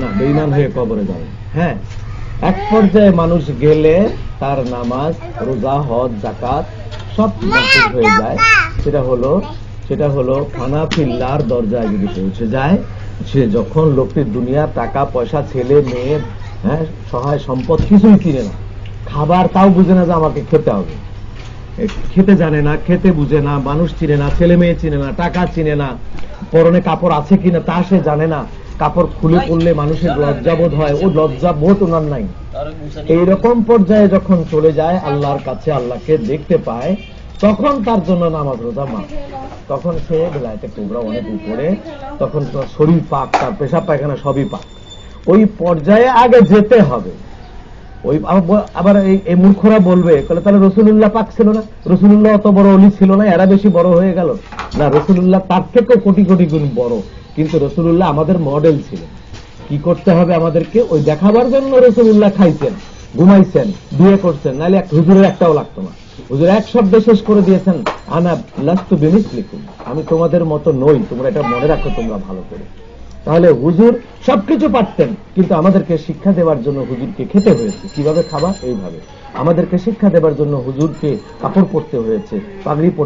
না, বেঈমান হয়ে কবরে যাবে। হ্যাঁ, এক পর্যায়ে মানুষ গেলে তার নামাজ, রোজা, হজ, যাকাত সব বাতিল হয়ে যায়। সেটা হলো ফানা ফিল্লার দরজায় যদি পৌঁছে যায়, সে যখন লোকটির দুনিয়ার টাকা পয়সা, ছেলে মেয়ে, হ্যাঁ, সহায় সম্পদ কিছুই চিনে না, খাবার তাও বুঝে না যে আমাকে খেতে হবে, খেতে জানে না, খেতে বুঝে না, মানুষ চিনে না, ছেলে মেয়ে চিনে না, টাকা চিনে না, পরনে কাপড় আছে কিনা তা সে জানে না, কাপড় খুলে পড়লে মানুষের লজ্জাবোধ হয়, ও লজ্জাবোধ ওনার নাই। এইরকম পর্যায়ে যখন চলে যায় আল্লাহর কাছে, আল্লাহকে দেখতে পায়, তখন তার জন্য নামাজ রোজা মাফ। তখন সে বেলায়েতে কুবরা অনেক উপরে, তখন শরীর পাক, তার পেশাব পায়খানা সবই পাক। ওই পর্যায়ে আগে যেতে হবে। ওই আবার এই মূর্খরা বলবে, তাহলে রসুলুল্লাহ পাক ছিল না, রসুলুল্লাহ অত বড় অলি ছিল না, এরা বেশি বড় হয়ে গেল। না, রসুলুল্লাহ তার থেকেও কোটি কোটি গুণ বড়, কিন্তু রসুলুল্লাহ আমাদের মডেল ছিলেন। কি করতে হবে আমাদেরকে? ওই দেখাবার জন্য রসুলুল্লাহ খাইছেন, ঘুমাইছেন, বিয়ে করছেন, নাহলে হুজুরের একটাও লাগতো না। হুজুর এক শব্দে শেষ করে দিয়েছেন, আনা লাস্তু বিমিসলিকুম, আমি তোমাদের মতো নই, তোমরা এটা মনে রাখো তোমরা ভালো করে। তাহলে হুজুর সবকিছু পারতেন, কিন্তু আমাদেরকে শিক্ষা দেওয়ার জন্য হুজুরকে খেতে হয়েছে। কিভাবে খাবা? এইভাবে। আমাদেরকে শিক্ষা দেওয়ার জন্য হুজুরকে কাপড় পরতে হয়েছে, পাগড়ি পরতে